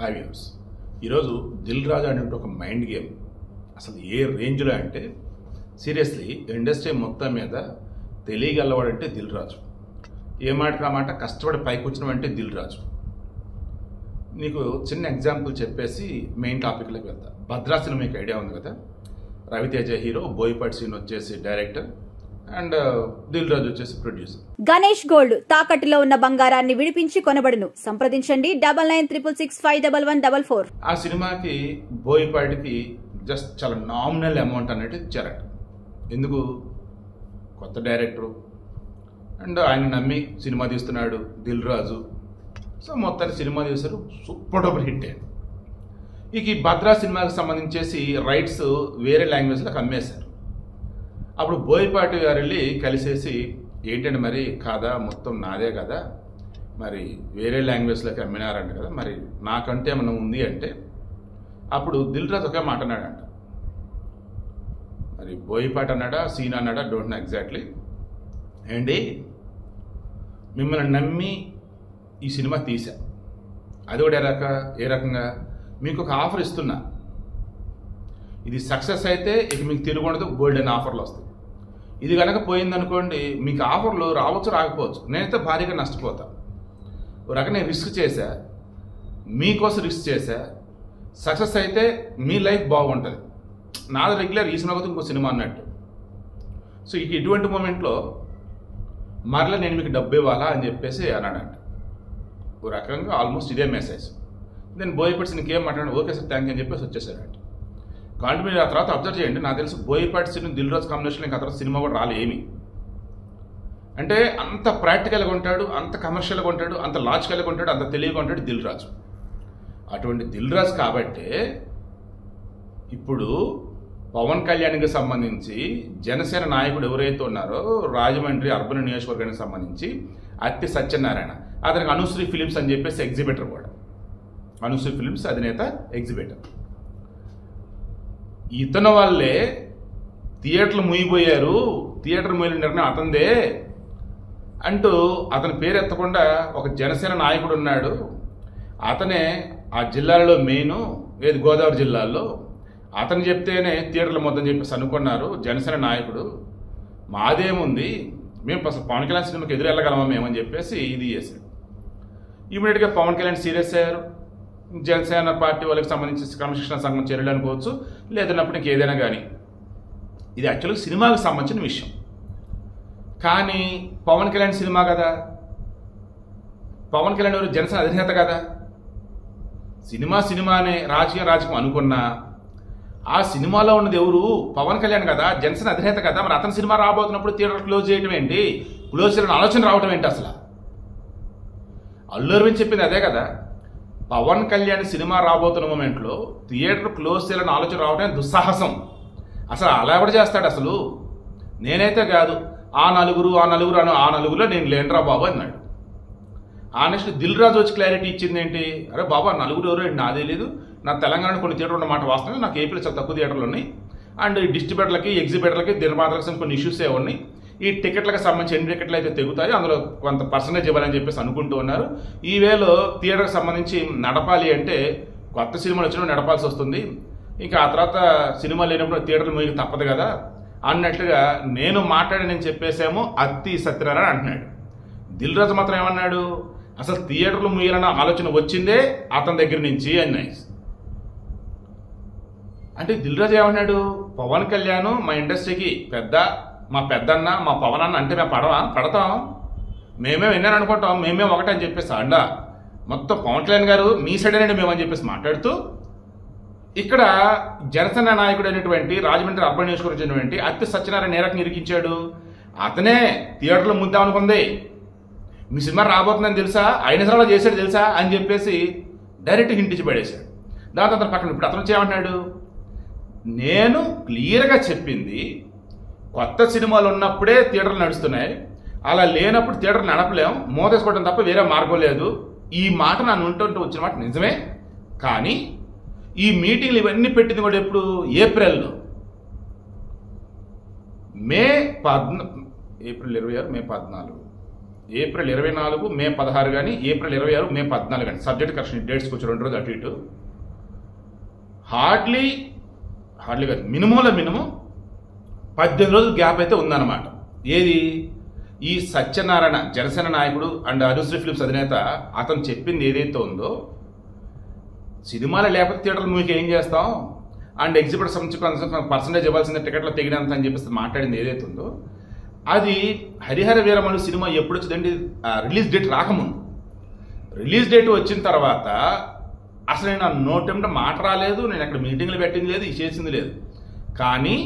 Hi viewers, ఈరోజు దిల్ రాజు అనే ఒక మైండ్ గేమ్ అసలు ఏ రేంజ్లో అంటే సీరియస్లీ ఇండస్ట్రీ మొత్తం మీద తెలియగలవాడంటే దిల్ రాజు. ఏ మాట మాట కష్టపడి పైకి వచ్చినవంటే దిల్ రాజు. నీకు చిన్న ఎగ్జాంపుల్ చెప్పేసి మెయిన్ టాపిక్లోకి వెళ్తా. భద్రా సినిమా మీకు ఐడియా ఉంది కదా, రవితేజ హీరో, బోయపాటి సీన్ వచ్చేసి డైరెక్టర్ అండ్ దిల్ రాజు వచ్చేసి ప్రొడ్యూసర్. గణేష్ గోల్డ్ తాకట్టులో ఉన్న బంగారాన్ని విడిపించి కొనబడును. సంప్రదించండి 9966651144. ఆ సినిమాకి బోయపాటికి జస్ట్ చాలా నామినల్ అమౌంట్ అనేది ఇచ్చారట. ఎందుకు? కొత్త డైరెక్టరు అండ్ ఆయన నమ్మి సినిమా తీస్తున్నాడు దిల్ రాజు. సో మొత్తాన్ని సినిమా తీస్తారు, సూపర్ డూపర్ హిట్ అయ్యింది. ఇక ఈ భద్రా సినిమాకి సంబంధించేసి రైట్స్ వేరే లాంగ్వేజ్లకు అమ్మేశారు. అప్పుడు బోయపాటి గారు వెళ్ళి కలిసేసి, ఏంటంటే మరి కాదా మొత్తం నాదే కదా, మరి వేరే లాంగ్వేజ్లోకి అమ్మినారంట కదా, మరి నాకంటే ఏమన్నా ఉంది అంటే అప్పుడు దిల్ రాజు ఒకే మాట అన్నాడంట. మరి బోయపాటి అన్నాడా సీన్ అన్నాడా డోంట్ నో ఎగ్జాక్ట్లీ. ఏంటి మిమ్మల్ని నమ్మి ఈ సినిమా తీసా, అది కూడా ఏ రకంగా మీకు ఒక ఆఫర్ ఇస్తున్నా, ఇది సక్సెస్ అయితే ఇక మీకు తిరుగుండదు, గోల్డెన్ ఆఫర్లు వస్తాయి. ఇది కనుక పోయిందనుకోండి మీకు ఆఫర్లు రావచ్చు రాకపోవచ్చు, నేనైతే భారీగా నష్టపోతా. ఒక రకంగా నేను రిస్క్ చేశా, మీకోసం రిస్క్ చేశా, సక్సెస్ అయితే మీ లైఫ్ బాగుంటుంది, నాది రెగ్యులర్ ఈ సినిమా కోసం ఇంకో సినిమా అన్నట్టు. సో ఇక ఇటువంటి మూమెంట్లో మరలా నేను మీకు డబ్బు ఇవ్వాలా అని చెప్పేసి అన్నాడంట. ఒక రకంగా ఆల్మోస్ట్ ఇదే మెసేజ్. నేను బోయపాటి ఇంకేం మాట్లాడాను, ఓకే సార్ థ్యాంక్ యూ అని చెప్పేసి వచ్చేసాడంట. కాబట్టి మీరు ఆ తర్వాత అబ్జర్వ్ చేయండి, నాకు తెలుసు బోయపాటి సినిమా దిల్ రాజు కాంబినేషన్ ఇంకా తర్వాత సినిమా కూడా రాలే ఏమి. అంటే అంత ప్రాక్టికల్గా ఉంటాడు, అంత కమర్షియల్గా ఉంటాడు, అంత లాజికల్గా ఉంటాడు, అంత తెలివిగా ఉంటాడు దిల్ రాజు. అటువంటి దిల్ రాజు కాబట్టే ఇప్పుడు పవన్ కళ్యాణ్కి సంబంధించి జనసేన నాయకుడు ఎవరైతే ఉన్నారో రాజమండ్రి అర్బన్ నియోజకవర్గానికి సంబంధించి అత్తి సత్యనారాయణ, అతనికి అనుశ్రీ ఫిలిమ్స్ అని చెప్పేసి ఎగ్జిబిటర్ కూడా, అనుశ్రీ ఫిలిమ్స్ అధినేత ఎగ్జిబిటర్. ఇతని వల్లే థియేటర్లు మూయిపోయారు, థియేటర్ మూయిన నిర్ణయం అతనిదే అంటూ అతని పేరు ఎత్తకుండా ఒక జనసేన నాయకుడు ఉన్నాడు, అతనే ఆ జిల్లాలో మెయిన్, ఏది గోదావరి జిల్లాలో, అతను చెప్తేనే థియేటర్లు మొత్తం చెప్పేసి అనుకున్నారు జనసేన నాయకుడు. మాదేముంది, మేము అసలు పవన్ కళ్యాణ్ సినిమాకి ఎదురు వెళ్ళగలమా మేమని చెప్పేసి ఇది చేశాడు. ఇమీడియట్గా పవన్ కళ్యాణ్ సీరియస్ అయ్యారు. జనసేన పార్టీ వాళ్ళకి సంబంధించి క్రమశిక్షణ సంఘం చర్యలు అనుకోవచ్చు, లేదన్నప్పుడు ఇంకేదైనా కానీ. ఇది యాక్చువల్గా సినిమాకి సంబంధించిన విషయం. కానీ పవన్ కళ్యాణ్ సినిమా కదా, పవన్ కళ్యాణ్ ఎవరు జనసేన అధినేత కదా, సినిమానే, రాజకీయం అనుకున్నా ఆ సినిమాలో ఉన్నది ఎవరు? పవన్ కళ్యాణ్ కదా, జనసేన అధినేత కదా. మరి అతని సినిమా రాబోతున్నప్పుడు థియేటర్ క్లోజ్ చేయడం ఏంటి, క్లోజ్ చేయాలని ఆలోచన రావడం ఏంటి? అసలు అల్లు అరవింద్ చెప్పింది అదే కదా, పవన్ కళ్యాణ్ సినిమా రాబోతున్న మూమెంట్లో థియేటర్ క్లోజ్ చేయాలని ఆలోచన రావడం దుస్సాహసం. అసలు అలా ఎవరు చేస్తాడు? అసలు నేనైతే కాదు, ఆ నలుగురులో నేను లేనరా బాబు అన్నాడు. ఆ నెక్స్ట్ దిల్ రాజు వచ్చి క్లారిటీ ఇచ్చింది ఏంటి, అరే బాబా నలుగురు ఎవరో నాదే లేదు, నా తెలంగాణలో కొన్ని థియేటర్లు ఉన్నమాట వాస్తవం, నాకు ఏపీలో చాలా తక్కువ థియేటర్లు ఉన్నాయి, అండ్ డిస్ట్రిబ్యూటర్లకి ఎగ్జిబిటర్లకి నిర్మాతలకు కొన్ని ఇష్యూస్ ఉన్నాయి, ఈ టికెట్లకు సంబంధించి ఎన్ని టికెట్లు అయితే తెగుతాయో అందులో కొంత పర్సంటేజ్ ఇవ్వాలని చెప్పేసి అనుకుంటూ ఉన్నారు. ఈ వేలో థియేటర్కి సంబంధించి నడపాలి అంటే కొత్త సినిమాలు వచ్చినప్పుడు నడపాల్సి వస్తుంది, ఇంకా ఆ తర్వాత సినిమా లేనప్పుడు థియేటర్లు మూయక తప్పదు కదా అన్నట్లుగా నేను చెప్పేసాము అత్తి సత్యనారాయణ అంటున్నాడు. దిల్ రాజు మాత్రం ఏమన్నాడు, అసలు థియేటర్లు మూయాలన్న ఆలోచన వచ్చిందే అతని దగ్గర నుంచి అన్నాయి. అంటే దిల్ రాజు ఏమన్నాడు, పవన్ కళ్యాణ్ మా ఇండస్ట్రీకి మా పెద్దన్న, మా పవన్ అన్న అంటే మేము పడతాం, మేమే విన్నాను అనుకుంటాం, మేమే ఒకటే అని చెప్పేసి అండా మొత్తం పవన్ కళ్యాణ్ గారు మీ సైడేనండి మేమని చెప్పేసి మాట్లాడుతూ, ఇక్కడ జనసేన నాయకుడు అయినటువంటి రాజమండ్రి అర్బన్ నియోజకవర్గం అత్తి సత్యనారాయణ ఏ రకంగా ఇరికించాడు, అతనే థియేటర్లో ముద్దామనుకుంది, మీ సినిమా రాబోతుందని తెలుసా, ఆయన సినిమాలో చేశాడు తెలుసా అని చెప్పేసి డైరెక్ట్ హింట్ ఇచ్చి పడేశాడు. దాంతో అతను పక్కన ఇప్పుడు అతను చేయమంటున్నాడు, నేను క్లియర్గా చెప్పింది కొత్త సినిమాలు ఉన్నప్పుడే థియేటర్లు నడుస్తున్నాయి, అలా లేనప్పుడు థియేటర్లు నడపలేం, మోదేసుకోవడం తప్ప వేరే మార్గం లేదు. ఈ మాట నన్ను ఉంటుంటూ వచ్చిన మాట నిజమే, కానీ ఈ మీటింగ్లు ఇవన్నీ పెట్టింది కూడా ఎప్పుడు? ఏప్రిల్లో, ఏప్రిల్ 26, మే 14 ఏప్రిల్ 24 మే 16 కానీ ఏప్రిల్ 26 మే 14 కానీ సబ్జెక్ట్ కరెక్షన్ డేట్స్కి వచ్చి 2 రోజులు అటు ఇటు. హార్డ్లీ కాదు, మినిమంలో మినిమం 18 రోజులు గ్యాప్ అయితే ఉందన్నమాట. ఏది ఈ సత్యనారాయణ జనసేన నాయకుడు అండ్ అనుశ్రీ ఫిలిప్స్ అధినేత అతను చెప్పింది ఏదైతే ఉందో, సినిమాలు లేకపోతే థియేటర్లు మీకు ఏం చేస్తాం అండ్ ఎగ్జిబిట్ సంబంధించి పర్సంటేజ్ ఇవ్వాల్సిన టికెట్లు తెగినంత అని చెప్పేసి మాట్లాడింది ఏదైతే ఉందో, అది హరిహర వీరమల్లు సినిమా ఎప్పుడు వచ్చిందంటే రిలీజ్ డేట్ రాకముందు. రిలీజ్ డేట్ వచ్చిన తర్వాత అసలు నేను నోటంటే మాట రాలేదు, నేను అక్కడ మీటింగ్లు పెట్టింది లేదు, చేసింది లేదు. కానీ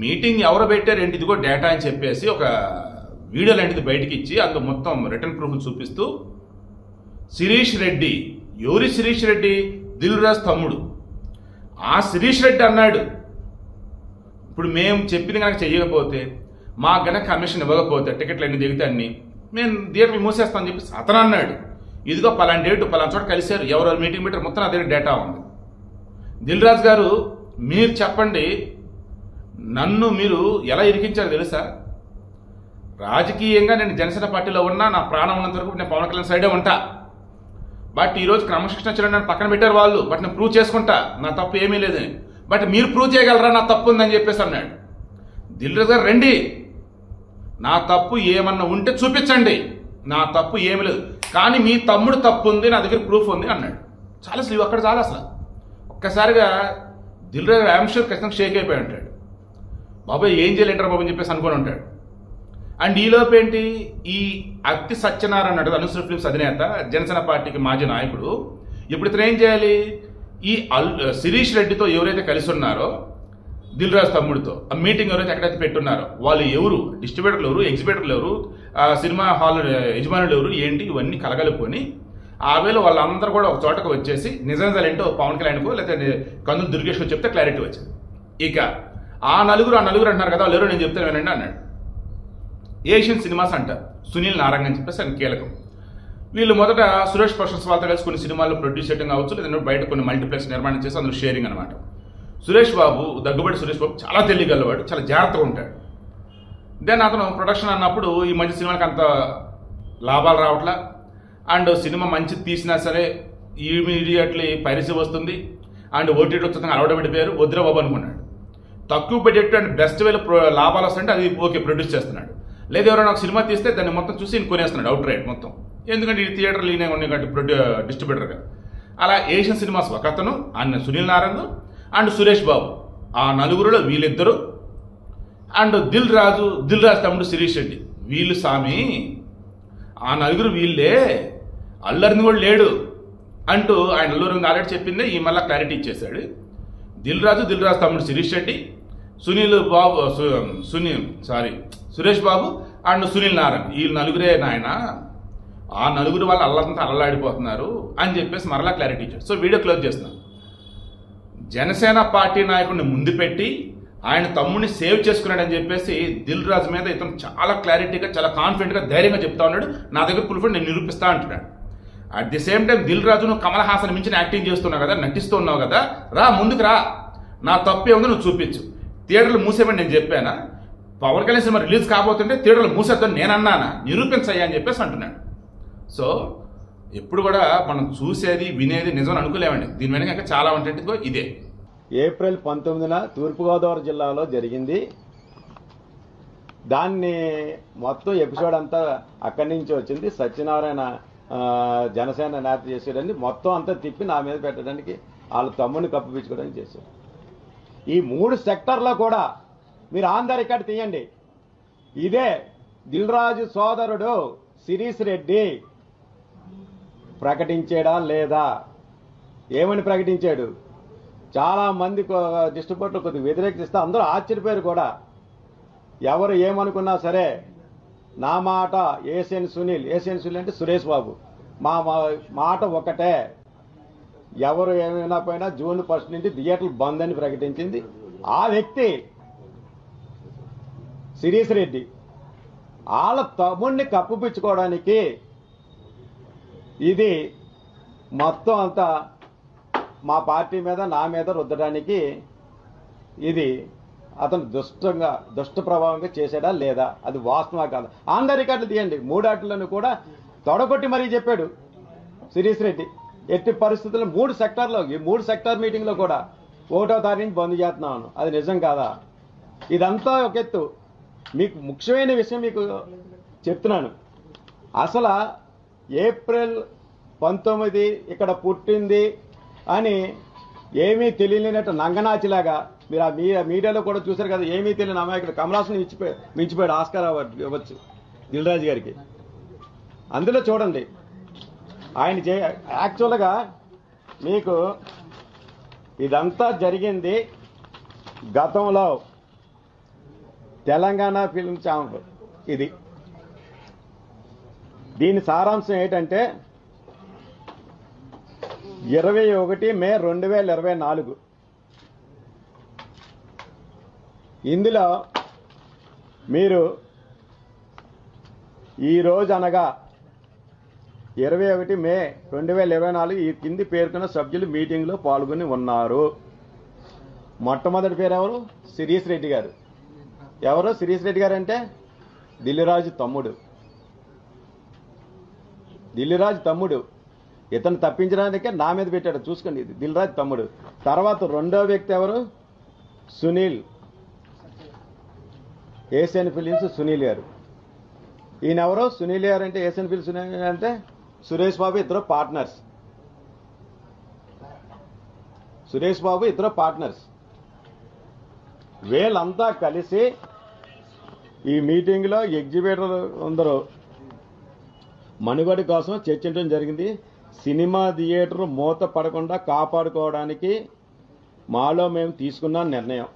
మీటింగ్ ఎవరు పెట్టారు ఏంటి, ఇదిగో డేటా అని చెప్పేసి ఒక వీడియో లాంటిది బయటికి ఇచ్చి అందులో మొత్తం రిటర్న్ ప్రూఫ్ చూపిస్తూ, శిరీష్ రెడ్డి, ఎవరి శిరీష్ రెడ్డి, దిల్ రాజు తమ్ముడు, ఆ శిరీష్ రెడ్డి అన్నాడు, ఇప్పుడు మేము చెప్పింది కనుక చెయ్యకపోతే, మాకు గనక కమిషన్ ఇవ్వకపోతే, టికెట్లు అన్ని దిగితే అన్ని మేము థియేటర్లు మూసేస్తామని చెప్పేసి అతను అన్నాడు. ఇదిగో పలానా డేటు పలానా చోట కలిశారు, ఎవరు మీటింగ్ పెట్టారు, మొత్తం అదే డేటా ఉంది. దిల్ రాజు గారు మీరు చెప్పండి, నన్ను మీరు ఎలా ఇరికించారు తెలుసా? రాజకీయంగా నేను జనసేన పార్టీలో ఉన్నా, నా ప్రాణం ఉన్నంత వరకు నేను పవన్ కళ్యాణ్ సైడే ఉంటా. బట్ ఈరోజు క్రమశిక్షణ చర్యలు నన్ను పక్కన పెట్టారు వాళ్ళు, బట్ నేను ప్రూవ్ చేసుకుంటా నా తప్పు ఏమీ లేదని. బట్ మీరు ప్రూవ్ చేయగలరా నా తప్పు ఉందని చెప్పేసి అన్నాడు. దిల్ రాజు గారు రండి, నా తప్పు ఏమన్నా ఉంటే చూపించండి, నా తప్పు ఏమీ లేదు, కానీ మీ తమ్ముడు తప్పు ఉంది, నా దగ్గర ప్రూఫ్ ఉంది అన్నాడు. చాలా అసలు అక్కడ చాలా అసలు ఒక్కసారిగా దిల్ రాజు ఐఎమ్ షూర్ ఖచ్చితంగా షేక్ అయిపోయి ఉంటాడు. బాబాయ్ ఏం చేయలేంటారు బాబు అని చెప్పేసి అనుకొని ఉంటాడు. అండ్ ఈలోపు ఏంటి, ఈ అత్తి సత్యనారాయణ అన్నాడు అనుశ్రీ ఫిలిప్స్ అధినేత, జనసేన పార్టీకి మాజీ నాయకుడు, ఇప్పుడు ఇతను ఏం చేయాలి, ఈ శిరీష్ రెడ్డితో ఎవరైతే కలిసి ఉన్నారో దిల్ రాజు తమ్ముడితో ఆ మీటింగ్ ఎవరైతే ఎక్కడైతే పెట్టున్నారో వాళ్ళు ఎవరు, డిస్ట్రిబ్యూటర్లు ఎవరు, ఎగ్జిబిటర్లు ఎవరు, సినిమా హాల్ యజమానులు ఎవరు, ఏంటి ఇవన్నీ కలగలుపుకొని ఆ వేళ వాళ్ళందరూ కూడా ఒక చోటకు వచ్చేసి నిజాలు ఏంటో పవన్ కళ్యాణ్కో లేకపోతే కందులు దుర్గేష్కో చెప్తే క్లారిటీ వచ్చింది. ఇక ఆ నలుగురు అంటున్నారు కదా, వాళ్ళు ఎవరో నేను చెప్తాను వినండి అన్నాడు. ఏషియన్ సినిమాస్ అంటారు, సునీల్ నారంగ్ అని చెప్పేసి ఆయన కీలకం. వీళ్ళు మొదట సురేష్ ప్రొడక్షన్స్ వాళ్ళతో కలిసి కొన్ని సినిమాల్లో ప్రొడ్యూస్ చేయడం కావచ్చు, లేదంటే బయట కొన్ని మల్టీప్లెక్స్ నిర్మాణం చేసి అందులో షేరింగ్ అనమాట. సురేష్ బాబు, దగ్గుబడి సురేష్ బాబు చాలా తెలియగలవాడు, చాలా జాగ్రత్తగా ఉంటాడు. దెన్ అతను ప్రొడక్షన్ అన్నప్పుడు ఈ మంచి సినిమాకి అంత లాభాలు రావట్లా, అండ్ సినిమా మంచిది తీసినా సరే ఇమీడియట్లీ పైరసీ వస్తుంది అండ్ ఓటీటీ వచ్చి అలవాటు వద్దురా బాబు అనుకున్నాడు. తక్కువ బడ్జెట్ అండ్ బెస్ట్ వేలో లాభాలు వస్తుంటే అది ఓకే ప్రొడ్యూస్ చేస్తున్నాడు. లేదా ఎవరైనా ఒక సినిమా తీస్తే దాన్ని మొత్తం చూసి ఈయన కొనేస్తున్నాడు అవుట్ రైట్ మొత్తం, ఎందుకంటే ఈ థియేటర్లు ఈయన ఉన్నాయి కాబట్టి డిస్ట్రిబ్యూటర్గా. అలా ఏషియన్ సినిమాస్ ఒక అతను, అన్న సునీల్ నారాయణ్ అండ్ సురేష్ బాబు, ఆ నలుగురులో వీళ్ళిద్దరు అండ్ దిల్ రాజు తమ్ముడు శిరీష్ రెడ్డి, వీళ్ళు సామి ఆ నలుగురు వీళ్ళే, అల్లరిని కూడా లేడు అంటూ ఆయన అల్లూరి ఆల్రెడీ చెప్పిందే ఈ మళ్ళీ క్లారిటీ ఇచ్చేశాడు. దిల్ రాజు తమ్ముడు శిరీష్ రెడ్డి, సురేష్ బాబు అండ్ సునీల్ నారాయణ్, వీళ్ళు నలుగురే నాయన, ఆ నలుగురు వాళ్ళు అల్లంతా అల్లలాడిపోతున్నారు అని చెప్పేసి మరలా క్లారిటీ ఇచ్చాడు. సో వీడియో క్లోజ్ చేస్తున్నాను. జనసేన పార్టీ నాయకుడిని ముందు పెట్టి ఆయన తమ్ముడిని సేవ్ చేసుకున్నాడని చెప్పేసి దిల్ రాజు మీద ఇతను చాలా క్లారిటీగా, చాలా కాన్ఫిడెంట్గా, ధైర్యంగా చెప్తా ఉన్నాడు. నా దగ్గర ప్రూఫ్ నేను నిరూపిస్తా అంటున్నాడు. At the same time Dil రాజును కమల్ హాసన్ మించిన యాక్టింగ్ చేస్తున్నావు కదా, నటిస్తూ ఉన్నావు కదా, రా ముందుకు రా, నా తప్పే ఉందో నువ్వు చూపించు. థియేటర్లు మూసేమని నేను చెప్పానా? పవన్ కళ్యాణ్ సినిమా రిలీజ్ కాబోతుంటే థియేటర్లు మూసేద్దని నేను అన్నానా? నిరూపించయ్యా అని చెప్పేసి అంటున్నాడు. సో ఎప్పుడు కూడా మనం చూసేది వినేది నిజం అనుకోలేమండి, దీని వెనక ఇంకా చాలా ఉంటుంది. ఇదే ఏప్రిల్ 19న తూర్పుగోదావరి జిల్లాలో జరిగింది. దాన్ని మొత్తం ఎపిసోడ్ అంతా అక్కడి నుంచి వచ్చింది. సత్యనారాయణ జనసేన నేత చేసేయడానికి మొత్తం అంతా తిప్పి నా మీద పెట్టడానికి, వాళ్ళ తమ్ముడిని కప్పిపించుకోవడానికి చేశారు. ఈ 3 సెక్టర్లో కూడా మీరు ఆన్ ద రికార్డ్ తీయండి. ఇదే దిల్ రాజు సోదరుడు శిరీష్ రెడ్డి ప్రకటించాడా లేదా? ఏమని ప్రకటించాడు? చాలా మంది డిస్ట్రిబ్యూటర్లు కొద్దిగా వ్యతిరేకిస్తే అందరూ ఆశ్చర్యపోయారు కూడా. ఎవరు ఏమనుకున్నా సరే నా మాట ఏషియన్ సునీల్ అంటే సురేష్ బాబు, మా మాట ఒకటే, ఎవరు ఏమైనా పోయినా జూన్ 1 నుంచి థియేటర్లు బంద్ అని ప్రకటించింది ఆ వ్యక్తి శిరీష్ రెడ్డి. వాళ్ళ తమ్ముడిని కప్పుపించుకోవడానికి ఇది మొత్తం అంతా మా పార్టీ మీద, నా మీద రుద్దడానికి ఇది అతను దుష్ట ప్రభావంగా చేశాడా లేదా, అది వాస్తవా కాదు. ఆన్ ద రికార్డులు తీయండి. 3 ఆటలను కూడా తొడగొట్టి మరీ చెప్పాడు శిరీష్ రెడ్డి. ఎట్టి పరిస్థితుల్లో 3 సెక్టార్లో, ఈ 3 సెక్టార్ మీటింగ్లో కూడా 1వ తారీఖు బంద్ చేస్తున్నాను. అది నిజం కాదా? ఇదంతా ఒక ఎత్తు. మీకు ముఖ్యమైన విషయం మీకు చెప్తున్నాను. అసలు ఏప్రిల్ 19 ఇక్కడ పుట్టింది అని ఏమీ తెలియలేనట్టు నంగనాచిలాగా మీరు ఆ మీడియాలో కూడా చూశారు కదా, ఏమీ తెలియని అమాయకుడు కమల్ హాసన్ మించిపోయాడు ఆస్కార్ అవార్డు ఇవ్వచ్చు దిల్ రాజు గారికి. అందులో చూడండి ఆయన యాక్చువల్గా మీకు ఇదంతా జరిగింది గతంలో తెలంగాణ ఫిల్మ్ ఛాంబర్. ఇది దీని సారాంశం ఏంటంటే 21 మే 2024 ఇందులో మీరు ఈరోజు అనగా 21 మే 2024 ఈ కింది పేర్కొన్న సభ్యులు మీటింగ్లో పాల్గొని ఉన్నారు. మొట్టమొదటి పేరు ఎవరు? శిరీష్ రెడ్డి గారు. ఎవరు శిరీష్ రెడ్డి గారు అంటే దిల్లీరాజు తమ్ముడు. దిల్లీరాజు తమ్ముడు. ఇతను తప్పించడానికే నా మీద పెట్టాడు, చూసుకోండి. ఇది దిల్రాజు తమ్ముడు. తర్వాత రెండో వ్యక్తి ఎవరు? సునీల్, ఏషియన్ ఫిలిమ్స్ సునీల్ గారు. ఈయన ఎవరు? సునీల్ గారు అంటే ఏషియన్ ఫిలిమ్స్ సునీల్ అంటే సురేష్ బాబు ఇద్దరు పార్ట్నర్స్. సురేష్ బాబు ఇద్దరు పార్ట్నర్స్. వీళ్ళంతా కలిసి ఈ మీటింగ్లో ఎగ్జిబిటర్ అందరూ మనుగడ కోసం చర్చించడం జరిగింది. సినిమా థియేటర్ మూత పడకుండా కాపాడుకోవడానికి మాలో మేము తీసుకున్న నిర్ణయం.